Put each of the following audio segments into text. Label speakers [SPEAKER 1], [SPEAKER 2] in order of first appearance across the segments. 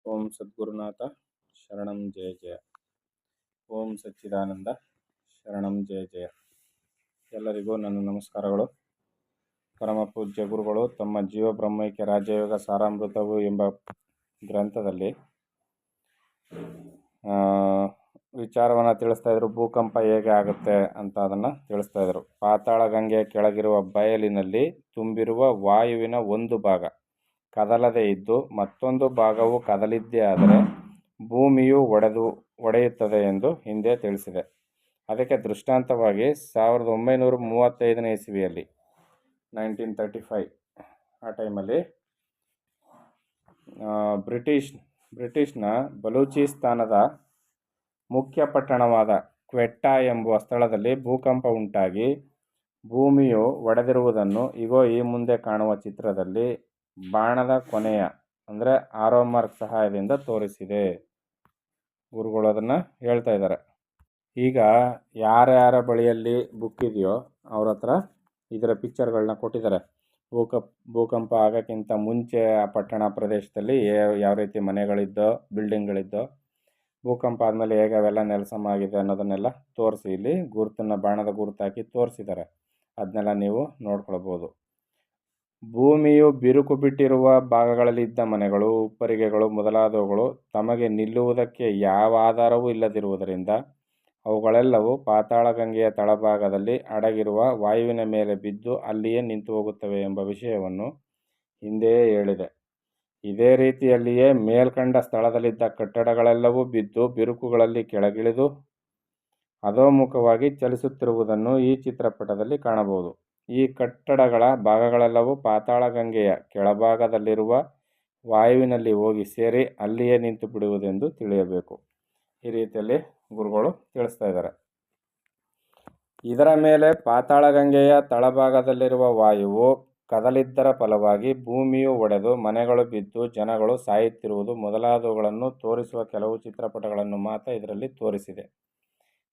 [SPEAKER 1] ಓಂ ಸದ್ಗುರುನಾಥ ಶರಣಂ ಜಯ ಜಯ. ಓಂ ಸಚ್ಚಿದಾನಂದ ಶರಣಂ ಜಯ ಜಯ. ಎಲ್ಲರಿಗೂ ನನ್ನ ನಮಸ್ಕಾರಗಳು. ಪರಮ ಪೂಜ್ಯ ಗುರುಗಳು ತಮ್ಮ ಜೀವ ಬ್ರಹ್ಮೈಕ್ಯ ರಾಜಯೋಗ ಸಾರಾಮೃತವು ಎಂಬ ಗ್ರಂಥದಲ್ಲಿ ವಿಚಾರವನ್ನು ತಿಳಿಸ್ತಾ ಇದ್ರು. ಭೂಕಂಪ ಹೇಗೆ ಆಗುತ್ತೆ ಅಂತ ಅದನ್ನು ತಿಳಿಸ್ತಾ ಇದ್ರು. ಪಾತಾಳ ಗಂಗೆಯ ಕೆಳಗಿರುವ ಬಯಲಿನಲ್ಲಿ ತುಂಬಿರುವ ವಾಯುವಿನ ಒಂದು ಭಾಗ ಕದಲದೇ ಇದ್ದು ಮತ್ತೊಂದು ಭಾಗವು ಕದಲಿದ್ದೇ ಆದರೆ ಭೂಮಿಯು ಒಡೆಯುತ್ತದೆ ಎಂದು ಹಿಂದೆ ತಿಳಿಸಿದೆ. ಅದಕ್ಕೆ ದೃಷ್ಟಾಂತವಾಗಿ 1935ನೇ ಇಸವಿಯಲ್ಲಿ 1935 ಆ ಟೈಮಲ್ಲಿ ಬ್ರಿಟಿಷ್ನ ಬಲೂಚಿಸ್ತಾನದ ಮುಖ್ಯ ಪಟ್ಟಣವಾದ ಕ್ವೆಟ್ಟಾ ಎಂಬುವ ಸ್ಥಳದಲ್ಲಿ ಭೂಕಂಪ ಉಂಟಾಗಿ ಭೂಮಿಯು ಒಡೆದಿರುವುದನ್ನು ಈ ಮುಂದೆ ಕಾಣುವ ಚಿತ್ರದಲ್ಲಿ ಬಾಣದ ಕೊನೆಯ ಅಂದರೆ ಆರೋ ಮಾರ್ಕ್ ಸಹಾಯದಿಂದ ತೋರಿಸಿದೆ. ಗುರುಗಳು ಅದನ್ನು ಹೇಳ್ತಾ ಇದ್ದಾರೆ. ಈಗ ಯಾರ್ಯಾರ ಬಳಿಯಲ್ಲಿ ಬುಕ್ ಇದೆಯೋ ಅವ್ರ ಹತ್ರ ಇದರ ಪಿಕ್ಚರ್ಗಳನ್ನ ಕೊಟ್ಟಿದ್ದಾರೆ. ಭೂಕಂಪ ಆಗೋಕ್ಕಿಂತ ಮುಂಚೆ ಆ ಪಟ್ಟಣ ಪ್ರದೇಶದಲ್ಲಿ ಯಾವ ರೀತಿ ಮನೆಗಳಿದ್ದೋ, ಬಿಲ್ಡಿಂಗ್ಗಳಿದ್ದೋ, ಭೂಕಂಪ ಆದಮೇಲೆ ಹೇಗೆ ಅವೆಲ್ಲ ನೆಲಸಮ ಆಗಿದೆ ಅನ್ನೋದನ್ನೆಲ್ಲ ತೋರಿಸಿ ಇಲ್ಲಿ ಬಾಣದ ಗುರುತು ಹಾಕಿ ತೋರಿಸಿದ್ದಾರೆ. ಅದನ್ನೆಲ್ಲ ನೀವು ನೋಡ್ಕೊಳ್ಬೋದು. ಭೂಮಿಯು ಬಿರುಕು ಬಿಟ್ಟಿರುವ ಭಾಗಗಳಲ್ಲಿದ್ದ ಮನೆಗಳು, ಉಪ್ಪರಿಗೆಗಳು ಮೊದಲಾದವುಗಳು ತಮಗೆ ನಿಲ್ಲುವುದಕ್ಕೆ ಯಾವ ಆಧಾರವೂ ಇಲ್ಲದಿರುವುದರಿಂದ ಅವುಗಳೆಲ್ಲವೂ ಪಾತಾಳ ಗಂಗೆಯ ತಳಭಾಗದಲ್ಲಿ ಅಡಗಿರುವ ವಾಯುವಿನ ಮೇಲೆ ಬಿದ್ದು ಅಲ್ಲಿಯೇ ನಿಂತು ಹೋಗುತ್ತವೆ ಎಂಬ ವಿಷಯವನ್ನು ಹಿಂದೆಯೇ ಹೇಳಿದೆ. ಇದೇ ರೀತಿಯಲ್ಲಿಯೇ ಮೇಲ್ಕಂಡ ಸ್ಥಳದಲ್ಲಿದ್ದ ಕಟ್ಟಡಗಳೆಲ್ಲವೂ ಬಿದ್ದು ಬಿರುಕುಗಳಲ್ಲಿ ಕೆಳಗಿಳಿದು ಅಧೋಮುಖವಾಗಿ ಚಲಿಸುತ್ತಿರುವುದನ್ನು ಈ ಚಿತ್ರಪಟದಲ್ಲಿ ಕಾಣಬಹುದು. ಈ ಕಟ್ಟಡಗಳ ಭಾಗಗಳೆಲ್ಲವೂ ಪಾತಾಳ ಗಂಗೆಯ ಕೆಳಭಾಗದಲ್ಲಿರುವ ವಾಯುವಿನಲ್ಲಿ ಹೋಗಿ ಸೇರಿ ಅಲ್ಲಿಯೇ ನಿಂತು ಬಿಡುವುದೆಂದು ತಿಳಿಯಬೇಕು. ಈ ರೀತಿಯಲ್ಲಿ ಗುರುಗಳು ತಿಳಿಸ್ತಾ ಇದ್ದಾರೆ. ಇದರ ಮೇಲೆ ಪಾತಾಳ ಗಂಗೆಯ ತಳಭಾಗದಲ್ಲಿರುವ ವಾಯುವು ಕದಲಿದ್ದರ ಫಲವಾಗಿ ಭೂಮಿಯು ಒಡೆದು ಮನೆಗಳು ಬಿದ್ದು ಜನಗಳು ಸಾಯುತ್ತಿರುವುದು ಮೊದಲಾದವುಗಳನ್ನು ತೋರಿಸುವ ಕೆಲವು ಚಿತ್ರಪಟಗಳನ್ನು ಮಾತ್ರ ಇದರಲ್ಲಿ ತೋರಿಸಿದೆ.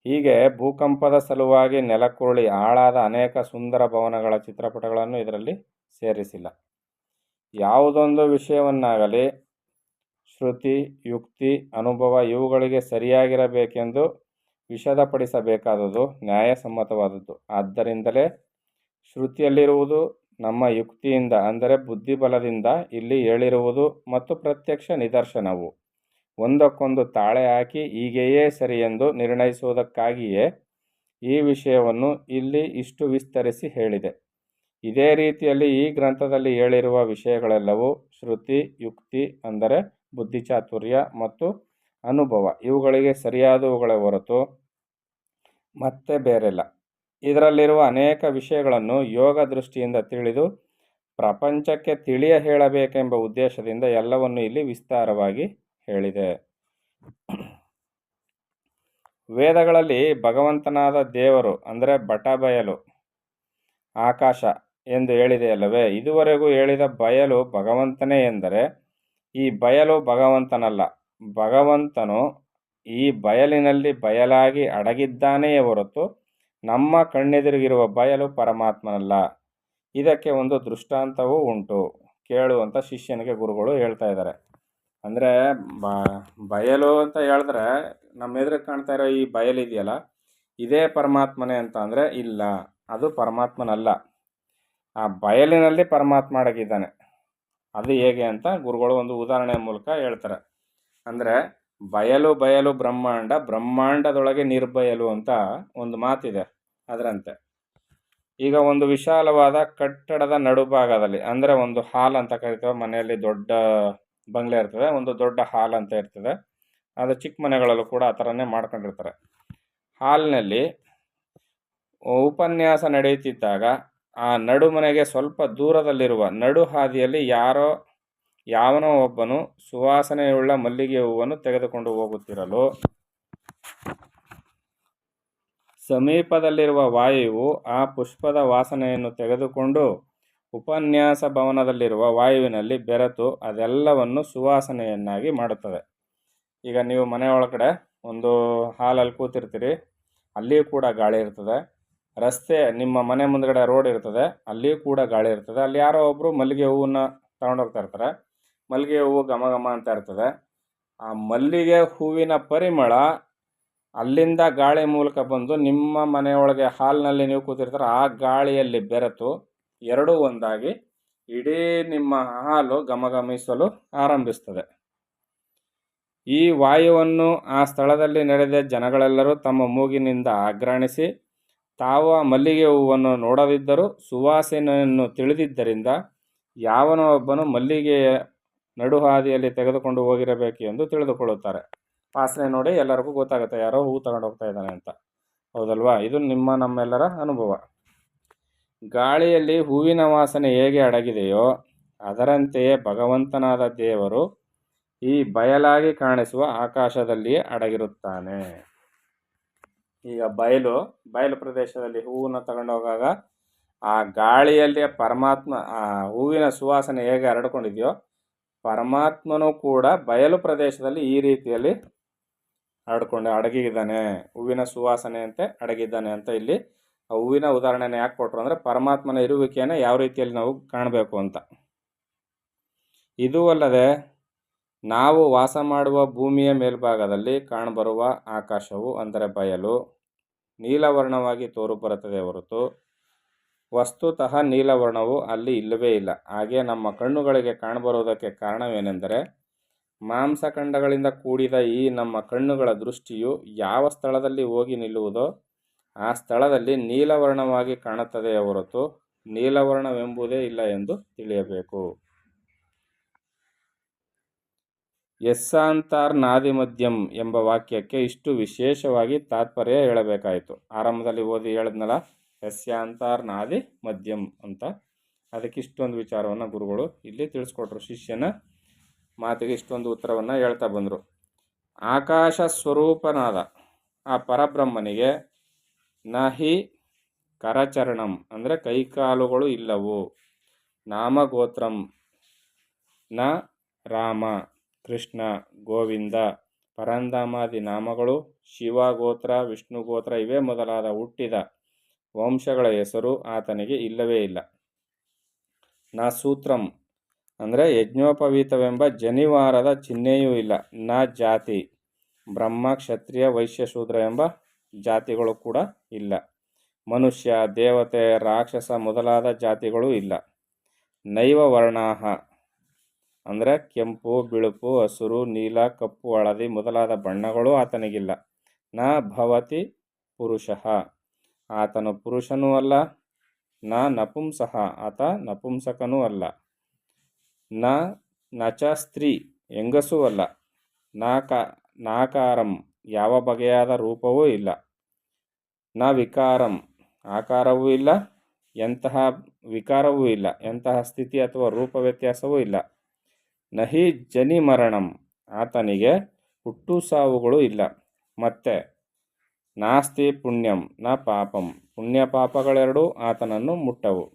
[SPEAKER 1] ಹೀಗೆ ಭೂಕಂಪದ ಸಲುವಾಗಿ ನೆಲಕ್ಕುರುಳಿ ಹಾಳಾದ ಅನೇಕ ಸುಂದರ ಭವನಗಳ ಚಿತ್ರಪಟಗಳನ್ನು ಇದರಲ್ಲಿ ಸೇರಿಸಿಲ್ಲ. ಯಾವುದೊಂದು ವಿಷಯವನ್ನಾಗಲಿ ಶ್ರುತಿ, ಯುಕ್ತಿ, ಅನುಭವ ಇವುಗಳಿಗೆ ಸರಿಯಾಗಿರಬೇಕೆಂದು ವಿಶದಪಡಿಸಬೇಕಾದುದು ನ್ಯಾಯಸಮ್ಮತವಾದದ್ದು. ಆದ್ದರಿಂದಲೇ ಶ್ರುತಿಯಲ್ಲಿರುವುದು ನಮ್ಮ ಯುಕ್ತಿಯಿಂದ ಅಂದರೆ ಬುದ್ಧಿಬಲದಿಂದ ಇಲ್ಲಿ ಹೇಳಿರುವುದು ಮತ್ತು ಪ್ರತ್ಯಕ್ಷ ನಿದರ್ಶನವು ಒಂದಕ್ಕೊಂದು ತಾಳೆ ಹಾಕಿ ಹೀಗೆಯೇ ಸರಿ ಎಂದು ನಿರ್ಣಯಿಸುವುದಕ್ಕಾಗಿಯೇ ಈ ವಿಷಯವನ್ನು ಇಲ್ಲಿ ಇಷ್ಟು ವಿಸ್ತರಿಸಿ ಹೇಳಿದೆ. ಇದೇ ರೀತಿಯಲ್ಲಿ ಈ ಗ್ರಂಥದಲ್ಲಿ ಹೇಳಿರುವ ವಿಷಯಗಳೆಲ್ಲವೂ ಶ್ರುತಿ, ಯುಕ್ತಿ ಅಂದರೆ ಬುದ್ಧಿಚಾತುರ್ಯ ಮತ್ತು ಅನುಭವ ಇವುಗಳಿಗೆ ಸರಿಯಾದವುಗಳೇ ಹೊರತು ಮತ್ತೆ ಬೇರೆಲ್ಲ. ಇದರಲ್ಲಿರುವ ಅನೇಕ ವಿಷಯಗಳನ್ನು ಯೋಗ ದೃಷ್ಟಿಯಿಂದ ತಿಳಿದು ಪ್ರಪಂಚಕ್ಕೆ ತಿಳಿಯ ಹೇಳಬೇಕೆಂಬ ಉದ್ದೇಶದಿಂದ ಎಲ್ಲವನ್ನು ಇಲ್ಲಿ ವಿಸ್ತಾರವಾಗಿ ಹೇಳಿದೆ. ವೇದಗಳಲ್ಲಿ ಭಗವಂತನಾದ ದೇವರು ಅಂದರೆ ಬಟಬಯಲು ಆಕಾಶ ಎಂದು ಹೇಳಿದೆಯಲ್ಲವೇ? ಇದುವರೆಗೂ ಹೇಳಿದ ಬಯಲು ಭಗವಂತನೇ ಎಂದರೆ ಈ ಬಯಲು ಭಗವಂತನಲ್ಲ. ಭಗವಂತನು ಈ ಬಯಲಿನಲ್ಲಿ ಬಯಲಾಗಿ ಅಡಗಿದ್ದಾನೆಯೇ ಹೊರತು ನಮ್ಮ ಕಣ್ಣೆದುರಿಗಿರುವ ಬಯಲು ಪರಮಾತ್ಮನಲ್ಲ. ಇದಕ್ಕೆ ಒಂದು ದೃಷ್ಟಾಂತವೂ ಉಂಟು, ಕೇಳುವಂಥ ಶಿಷ್ಯನಿಗೆ ಗುರುಗಳು ಹೇಳ್ತಾ ಇದ್ದಾರೆ. ಅಂದರೆ ಬಯಲು ಅಂತ ಹೇಳಿದ್ರೆ ನಮ್ಮ ಎದುರಿಗೆ ಕಾಣ್ತಾ ಇರೋ ಈ ಬಯಲಿದೆಯಲ್ಲ ಇದೇ ಪರಮಾತ್ಮನೇ ಅಂತ ಅಂದರೆ ಇಲ್ಲ, ಅದು ಪರಮಾತ್ಮನಲ್ಲ. ಆ ಬಯಲಿನಲ್ಲಿ ಪರಮಾತ್ಮ ಅಡಗಿದ್ದಾನೆ. ಅದು ಹೇಗೆ ಅಂತ ಗುರುಗಳು ಒಂದು ಉದಾಹರಣೆಯ ಮೂಲಕ ಹೇಳ್ತಾರೆ. ಅಂದರೆ ಬಯಲು ಬಯಲು ಬ್ರಹ್ಮಾಂಡ, ಬ್ರಹ್ಮಾಂಡದೊಳಗೆ ನಿರ್ಬಯಲು ಅಂತ ಒಂದು ಮಾತಿದೆ. ಅದರಂತೆ ಈಗ ಒಂದು ವಿಶಾಲವಾದ ಕಟ್ಟಡದ ನಡುಭಾಗದಲ್ಲಿ ಅಂದರೆ ಒಂದು ಹಾಲ್ ಅಂತ ಕರಿತೇವೆ. ಮನೆಯಲ್ಲಿ ದೊಡ್ಡ ಬಂಗ್ಲೆ ಇರ್ತದೆ, ಒಂದು ದೊಡ್ಡ ಹಾಲ್ ಅಂತ ಇರ್ತದೆ. ಅದು ಚಿಕ್ಕ ಮನೆಗಳಲ್ಲೂ ಕೂಡ ಆ ಥರನೇ ಮಾಡ್ಕೊಂಡಿರ್ತಾರೆ. ಹಾಲ್ನಲ್ಲಿ ಉಪನ್ಯಾಸ ನಡೆಯುತ್ತಿದ್ದಾಗ ಆ ನಡುಮನೆಗೆ ಸ್ವಲ್ಪ ದೂರದಲ್ಲಿರುವ ನಡು ಹಾದಿಯಲ್ಲಿ ಯಾವನೋ ಒಬ್ಬನು ಸುವಾಸನೆಯುಳ್ಳ ಮಲ್ಲಿಗೆ ಹೂವನ್ನು ತೆಗೆದುಕೊಂಡು ಹೋಗುತ್ತಿರಲು ಸಮೀಪದಲ್ಲಿರುವ ವಾಯುವು ಆ ಪುಷ್ಪದ ವಾಸನೆಯನ್ನು ತೆಗೆದುಕೊಂಡು ಉಪನ್ಯಾಸ ಭವನದಲ್ಲಿರುವ ವಾಯುವಿನಲ್ಲಿ ಬೆರೆತು ಅದೆಲ್ಲವನ್ನು ಸುವಾಸನೆಯನ್ನಾಗಿ ಮಾಡುತ್ತದೆ. ಈಗ ನೀವು ಮನೆ ಒಳಗಡೆ ಒಂದು ಹಾಲಲ್ಲಿ ಕೂತಿರ್ತೀರಿ, ಅಲ್ಲಿಯೂ ಕೂಡ ಗಾಳಿ ಇರ್ತದೆ. ರಸ್ತೆ ನಿಮ್ಮ ಮನೆ ಮುಂದ್ಗಡೆ ರೋಡ್ ಇರ್ತದೆ, ಅಲ್ಲಿಯೂ ಕೂಡ ಗಾಳಿ ಇರ್ತದೆ. ಅಲ್ಲಿ ಯಾರೋ ಒಬ್ಬರು ಮಲ್ಲಿಗೆ ಹೂವನ್ನು ತಗೊಂಡೋಗ್ತಾ ಇರ್ತಾರೆ. ಮಲ್ಲಿಗೆ ಹೂವು ಘಮ ಘಮ ಅಂತ ಇರ್ತದೆ. ಆ ಮಲ್ಲಿಗೆ ಹೂವಿನ ಪರಿಮಳ ಅಲ್ಲಿಂದ ಗಾಳಿ ಮೂಲಕ ಬಂದು ನಿಮ್ಮ ಮನೆಯೊಳಗೆ ಹಾಲ್ನಲ್ಲಿ ನೀವು ಕೂತಿರ್ತಾರೆ, ಆ ಗಾಳಿಯಲ್ಲಿ ಬೆರೆತು ಎರಡೂ ಒಂದಾಗಿ ಇಡೀ ನಿಮ್ಮ ಹಾಲು ಘಮಘಮಿಸಲು ಆರಂಭಿಸ್ತದೆ. ಈ ವಾಯುವನ್ನು ಆ ಸ್ಥಳದಲ್ಲಿ ನೆರೆದ ಜನಗಳೆಲ್ಲರೂ ತಮ್ಮ ಮೂಗಿನಿಂದ ಆಘ್ರಾಣಿಸಿ ತಾವು ಆ ಮಲ್ಲಿಗೆ ಹೂವನ್ನು ನೋಡದಿದ್ದರೂ ಸುವಾಸನೆಯನ್ನು ತಿಳಿದಿದ್ದರಿಂದ ಯಾವನೋ ಒಬ್ಬನು ಮಲ್ಲಿಗೆಯ ನಡುಹಾದಿಯಲ್ಲಿ ತೆಗೆದುಕೊಂಡು ಹೋಗಿರಬೇಕು ಎಂದು ತಿಳಿದುಕೊಳ್ಳುತ್ತಾರೆ. ವಾಸನೆ ನೋಡಿ ಎಲ್ಲರಿಗೂ ಗೊತ್ತಾಗುತ್ತೆ ಯಾರೋ ಹೂ ತಗೊಂಡು ಹೋಗ್ತಾ ಇದ್ದಾನೆ ಅಂತ. ಹೌದಲ್ವಾ? ಇದು ನಮ್ಮೆಲ್ಲರ ಅನುಭವ. ಗಾಳಿಯಲ್ಲಿ ಹೂವಿನ ವಾಸನೆ ಹೇಗೆ ಅಡಗಿದೆಯೋ ಅದರಂತೆಯೇ ಭಗವಂತನಾದ ದೇವರು ಈ ಬಯಲಾಗಿ ಕಾಣಿಸುವ ಆಕಾಶದಲ್ಲಿಯೇ ಅಡಗಿರುತ್ತಾನೆ. ಈಗ ಬಯಲು ಪ್ರದೇಶದಲ್ಲಿ ಹೂವನ್ನು ತಗೊಂಡು ಹೋಗಾಗ ಆ ಗಾಳಿಯಲ್ಲಿ ಪರಮಾತ್ಮ ಆ ಹೂವಿನ ಸುವಾಸನೆ ಹೇಗೆ ಹರಡ್ಕೊಂಡಿದೆಯೋ ಪರಮಾತ್ಮನೂ ಕೂಡ ಬಯಲು ಪ್ರದೇಶದಲ್ಲಿ ಈ ರೀತಿಯಲ್ಲಿ ಅಡಗಿದ್ದಾನೆ, ಹೂವಿನ ಸುವಾಸನೆ ಅಂತೆ ಅಡಗಿದ್ದಾನೆ ಅಂತ ಇಲ್ಲಿ ಆ ಹೂವಿನ ಉದಾಹರಣೆನ ಯಾಕೆ ಕೊಟ್ಟರು ಅಂದರೆ ಪರಮಾತ್ಮನ ಇರುವಿಕೆಯನ್ನು ಯಾವ ರೀತಿಯಲ್ಲಿ ನಾವು ಕಾಣಬೇಕು ಅಂತ. ಇದೂ ಅಲ್ಲದೆ ನಾವು ವಾಸ ಮಾಡುವ ಭೂಮಿಯ ಮೇಲ್ಭಾಗದಲ್ಲಿ ಕಾಣಬರುವ ಆಕಾಶವು ಅಂದರೆ ಬಯಲು ನೀಲವರ್ಣವಾಗಿ ತೋರುಬರುತ್ತದೆ ಹೊರತು ವಸ್ತುತಃ ನೀಲವರ್ಣವು ಅಲ್ಲಿ ಇಲ್ಲವೇ ಇಲ್ಲ. ಹಾಗೆ ನಮ್ಮ ಕಣ್ಣುಗಳಿಗೆ ಕಾಣಬರುವುದಕ್ಕೆ ಕಾರಣವೇನೆಂದರೆ ಮಾಂಸಖಂಡಗಳಿಂದ ಕೂಡಿದ ಈ ನಮ್ಮ ಕಣ್ಣುಗಳ ದೃಷ್ಟಿಯು ಯಾವ ಸ್ಥಳದಲ್ಲಿ ಹೋಗಿ ನಿಲ್ಲುವುದೋ ಆ ಸ್ಥಳದಲ್ಲಿ ನೀಲವರ್ಣವಾಗಿ ಕಾಣುತ್ತದೆಯೇ ಹೊರತು ನೀಲವರ್ಣವೆಂಬುದೇ ಇಲ್ಲ ಎಂದು ತಿಳಿಯಬೇಕು. ಯಸ್ಯಾಂತರ್ನಾದಿ ಮಧ್ಯಂ ಎಂಬ ವಾಕ್ಯಕ್ಕೆ ಇಷ್ಟು ವಿಶೇಷವಾಗಿ ತಾತ್ಪರ್ಯ ಹೇಳಬೇಕಾಯಿತು. ಆರಂಭದಲ್ಲಿ ಓದಿ ಹೇಳಿದ್ನಲ್ಲ, ಯಸ್ಯಾಂತರ್ನಾದಿ ಮಧ್ಯಂ ಅಂತ, ಅದಕ್ಕೆ ಇಷ್ಟೊಂದು ವಿಚಾರವನ್ನು ಗುರುಗಳು ಇಲ್ಲಿ ತಿಳಿಸ್ಕೊಟ್ರು. ಶಿಷ್ಯನ ಮಾತಿಗೆ ಇಷ್ಟೊಂದು ಉತ್ತರವನ್ನು ಹೇಳ್ತಾ ಬಂದರು. ಆಕಾಶ ಸ್ವರೂಪನಾದ ಆ ಪರಬ್ರಹ್ಮನಿಗೆ ನಹಿ ಕರಚರಣಂ ಅಂದರೆ ಕೈಕಾಲುಗಳು ಇಲ್ಲವು, ನಾಮಗೋತ್ರಂ ನ ರಾಮ ಕೃಷ್ಣ ಗೋವಿಂದ ಪರಂಧಾಮಾದಿ ನಾಮಗಳು, ಶಿವಗೋತ್ರ ವಿಷ್ಣುಗೋತ್ರ ಇವೇ ಮೊದಲಾದ ಹುಟ್ಟಿದ ವಂಶಗಳ ಹೆಸರು ಆತನಿಗೆ ಇಲ್ಲವೇ ಇಲ್ಲ. ನ ಸೂತ್ರಂ ಅಂದರೆ ಯಜ್ಞೋಪವೀತವೆಂಬ ಜನಿವಾರದ ಚಿಹ್ನೆಯೂ ಇಲ್ಲ. ನ ಜಾತಿ ಬ್ರಹ್ಮ ಕ್ಷತ್ರಿಯ ವೈಶ್ಯ ಶೂದ್ರ ಎಂಬ ಜಾತಿಗಳು ಕೂಡ ಇಲ್ಲ. ಮನುಷ್ಯ ದೇವತೆ ರಾಕ್ಷಸ ಮೊದಲಾದ ಜಾತಿಗಳೂ ಇಲ್ಲ. ನೈವ ವರ್ಣಾಹ ಅಂದರೆ ಕೆಂಪು ಬಿಳುಪು ಹಸುರು ನೀಲ ಕಪ್ಪು ಹಳದಿ ಮೊದಲಾದ ಬಣ್ಣಗಳೂ ಆತನಿಗಿಲ್ಲ. ನ ಭವತಿ ಪುರುಷಃ ಆತನು ಪುರುಷನೂ ಅಲ್ಲ. ನ ನಪುಂಸಃ ಆತ ನಪುಂಸಕನೂ ಅಲ್ಲ. ನಚ ಸ್ತ್ರೀ ಹೆಂಗಸೂ ಅಲ್ಲ. ನಾಕಾರಂ ಯಾವ ಬಗೆಯಾದ ರೂಪವೂ ಇಲ್ಲ. ನ ವಿಕಾರಂ ಆಕಾರವೂ ಇಲ್ಲ, ಎಂತಹ ವಿಕಾರವೂ ಇಲ್ಲ, ಎಂತಹ ಸ್ಥಿತಿ ಅಥವಾ ರೂಪ ವ್ಯತ್ಯಾಸವೂ ಇಲ್ಲ. ನಹಿ ಜನಿ ಮರಣಂ ಆತನಿಗೆ ಹುಟ್ಟು ಸಾವುಗಳು ಇಲ್ಲ. ಮತ್ತೆ ನಾಸ್ತಿ ಪುಣ್ಯಂ ನ ಪಾಪಂ ಪುಣ್ಯ ಪಾಪಗಳೆರಡೂ ಆತನನ್ನು ಮುಟ್ಟವು.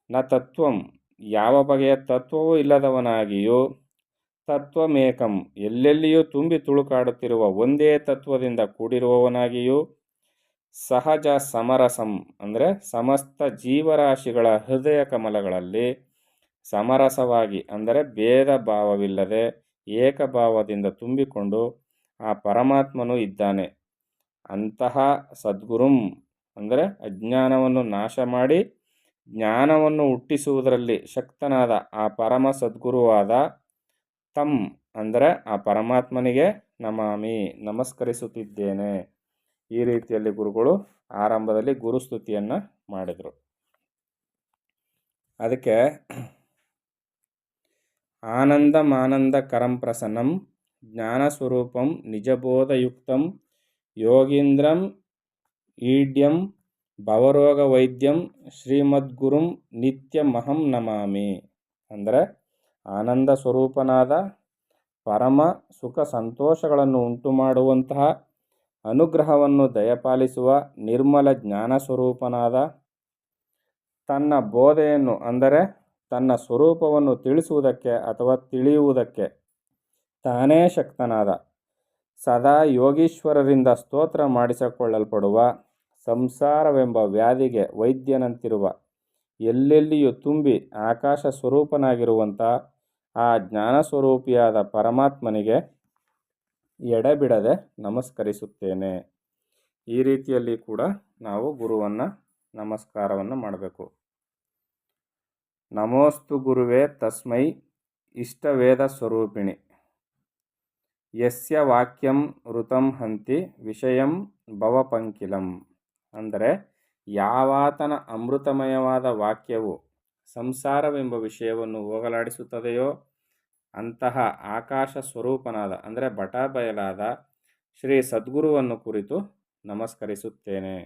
[SPEAKER 1] ನ ತತ್ವಂ ಯಾವ ಬಗೆಯ ತತ್ವವೂ ಇಲ್ಲದವನಾಗಿಯೂ ತತ್ವಮೇಕಂ ಎಲ್ಲೆಲ್ಲಿಯೂ ತುಂಬಿ ತುಳುಕಾಡುತ್ತಿರುವ ಒಂದೇ ತತ್ವದಿಂದ ಕೂಡಿರುವವನಾಗಿಯೂ ಸಹಜ ಸಮರಸಂ ಅಂದರೆ ಸಮಸ್ತ ಜೀವರಾಶಿಗಳ ಹೃದಯ ಕಮಲಗಳಲ್ಲಿ ಸಮರಸವಾಗಿ ಅಂದರೆ ಭೇದ ಭಾವವಿಲ್ಲದೆ ಏಕಭಾವದಿಂದ ತುಂಬಿಕೊಂಡು ಆ ಪರಮಾತ್ಮನು ಇದ್ದಾನೆ. ಅಂತಹ ಸದ್ಗುರುಂ ಅಂದರೆ ಅಜ್ಞಾನವನ್ನು ನಾಶ ಮಾಡಿ ಜ್ಞಾನವನ್ನು ಹುಟ್ಟಿಸುವುದರಲ್ಲಿ ಶಕ್ತನಾದ ಆ ಪರಮ ಸದ್ಗುರುವಾದ ತಂ ಅಂದರೆ ಆ ಪರಮಾತ್ಮನಿಗೆ ನಮಾಮಿ ನಮಸ್ಕರಿಸುತ್ತಿದ್ದೇನೆ. ಈ ರೀತಿಯಲ್ಲಿ ಗುರುಗಳು ಆರಂಭದಲ್ಲಿ ಗುರುಸ್ತುತಿಯನ್ನು ಮಾಡಿದರು. ಅದಕ್ಕೆ ಆನಂದಮಾನಂದಕರಂ ಪ್ರಸನ್ನಂ ಜ್ಞಾನಸ್ವರೂಪಂ ನಿಜಬೋಧಯುಕ್ತಂ ಯೋಗೀಂದ್ರಂ ಈಡ್ಯಂ ಭವರೋಗ ವೈದ್ಯಂ ಶ್ರೀಮದ್ಗುರುಂ ನಿತ್ಯಮಹಂ ನಮಾಮಿ ಅಂದರೆ ಆನಂದ ಸ್ವರೂಪನಾದ ಪರಮ ಸುಖ ಸಂತೋಷಗಳನ್ನು ಉಂಟು ಮಾಡುವಂತಹ ಅನುಗ್ರಹವನ್ನು ದಯಪಾಲಿಸುವ ನಿರ್ಮಲ ಜ್ಞಾನ ಸ್ವರೂಪನಾದ ತನ್ನ ಬೋಧೆಯನ್ನು ಅಂದರೆ ತನ್ನ ಸ್ವರೂಪವನ್ನು ತಿಳಿಸುವುದಕ್ಕೆ ಅಥವಾ ತಿಳಿಯುವುದಕ್ಕೆ ತಾನೇ ಶಕ್ತನಾದ ಸದಾ ಯೋಗೀಶ್ವರರಿಂದ ಸ್ತೋತ್ರ ಮಾಡಿಸಿಕೊಳ್ಳಲ್ಪಡುವ ಸಂಸಾರವೆಂಬ ವ್ಯಾಧಿಗೆ ವೈದ್ಯನಂತಿರುವ ಎಲ್ಲೆಲ್ಲಿಯೂ ತುಂಬಿ ಆಕಾಶ ಸ್ವರೂಪನಾಗಿರುವಂಥ ಆ ಜ್ಞಾನಸ್ವರೂಪಿಯಾದ ಪರಮಾತ್ಮನಿಗೆ ಎಡೆಬಿಡದೆ ನಮಸ್ಕರಿಸುತ್ತೇನೆ. ಈ ರೀತಿಯಲ್ಲಿ ಕೂಡ ನಾವು ಗುರುವನ್ನು ನಮಸ್ಕಾರವನ್ನು ಮಾಡಬೇಕು. ನಮೋಸ್ತು ಗುರುವೇ ತಸ್ಮೈ ಇಷ್ಟವೇದ ಸ್ವರೂಪಿಣಿ ಯಸ್ಯ ವಾಕ್ಯಂ ಋತಂ ಹಂತಿ ವಿಷಯಂ ಭವಪಂಕಿಲಂ. ಅಂದರೆ ಯಾವಾತನ ಅಮೃತಮಯವಾದ ವಾಕ್ಯವು ಸಂಸಾರವೆಂಬ ವಿಷಯವನ್ನು ಹೋಗಲಾಡಿಸುತ್ತದೆಯೋ ಅಂತಹ ಆಕಾಶ ಸ್ವರೂಪನಾದ ಅಂದರೆ ಬಟಾಬಯಲಾದ ಶ್ರೀ ಸದ್ಗುರುವನ್ನು ಕುರಿತು ನಮಸ್ಕರಿಸುತ್ತೇನೆ.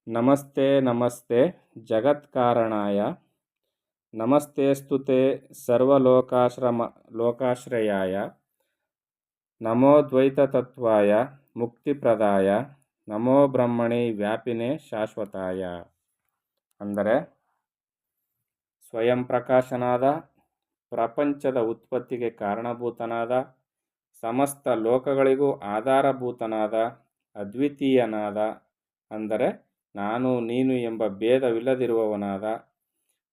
[SPEAKER 1] ನಮಸ್ತೆ ನಮಸ್ತೆ ಜಗತ್ಕಾರಣಾಯ ನಮಸ್ತೇಸ್ತುತೆ ಲೋಕಾಶ್ರಯಾಯ ನಮೋ ದ್ವೈತತತ್ವಾಯ ಮುಕ್ತಿಪ್ರದಾಯ ನಮೋ ಬ್ರಹ್ಮಣಿ ವ್ಯಾಪಿನೇ ಶಾಶ್ವತಾಯ. ಅಂದರೆ ಸ್ವಯಂ ಪ್ರಕಾಶನಾದ, ಪ್ರಪಂಚದ ಉತ್ಪತ್ತಿಗೆ ಕಾರಣಭೂತನಾದ, ಸಮಸ್ತ ಲೋಕಗಳಿಗೂ ಆಧಾರಭೂತನಾದ, ಅದ್ವಿತೀಯನಾದ, ಅಂದರೆ ನಾನು ನೀನು ಎಂಬ ಭೇದವಿಲ್ಲದಿರುವವನಾದ,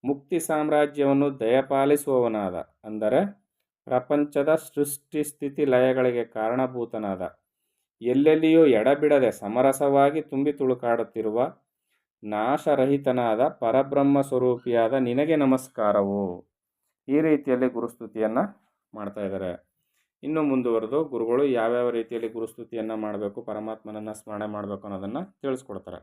[SPEAKER 1] ಮುಕ್ತಿ ಸಾಮ್ರಾಜ್ಯವನ್ನು ದಯಪಾಲಿಸುವವನಾದ, ಅಂದರೆ ಪ್ರಪಂಚದ ಸೃಷ್ಟಿ ಸ್ಥಿತಿ ಲಯಗಳಿಗೆ ಕಾರಣಭೂತನಾದ, ಎಲ್ಲೆಲ್ಲಿಯೂ ಎಡಬಿಡದೆ ಸಮರಸವಾಗಿ ತುಂಬಿ ತುಳುಕಾಡುತ್ತಿರುವ ನಾಶರಹಿತನಾದ ಪರಬ್ರಹ್ಮ ಸ್ವರೂಪಿಯಾದ ನಿನಗೆ ನಮಸ್ಕಾರವು. ಈ ರೀತಿಯಲ್ಲಿ ಗುರುಸ್ತುತಿಯನ್ನು ಮಾಡ್ತಾ ಇದ್ದಾರೆ. ಇನ್ನು ಮುಂದುವರೆದು ಗುರುಗಳು ಯಾವ್ಯಾವ ರೀತಿಯಲ್ಲಿ ಗುರುಸ್ತುತಿಯನ್ನು ಮಾಡಬೇಕು, ಪರಮಾತ್ಮನನ್ನು ಸ್ಮರಣೆ ಮಾಡಬೇಕು ಅನ್ನೋದನ್ನು ತಿಳಿಸ್ಕೊಡ್ತಾರೆ.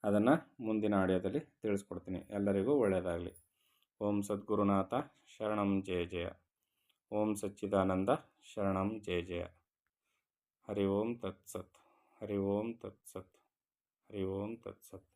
[SPEAKER 1] ಅದನ್ನು ಮುಂದಿನ ಆಡಿಯೋದಲ್ಲಿ ತಿಳಿಸ್ಕೊಡ್ತೀನಿ. ಎಲ್ಲರಿಗೂ ಒಳ್ಳೆಯದಾಗಲಿ. ಓಂ ಸದ್ಗುರುನಾಥ ಶರಣಂ ಜಯ ಜಯ. ಓಂ ಸಚ್ಚಿದಾನಂದ ಶರಣಂ ಜಯ ಜಯ. ಹರಿ ಓಂ ತತ್ಸತ್. ಹರಿ ಓಂ ತತ್ಸತ್. ಹರಿ ಓಂ ತತ್ಸತ್.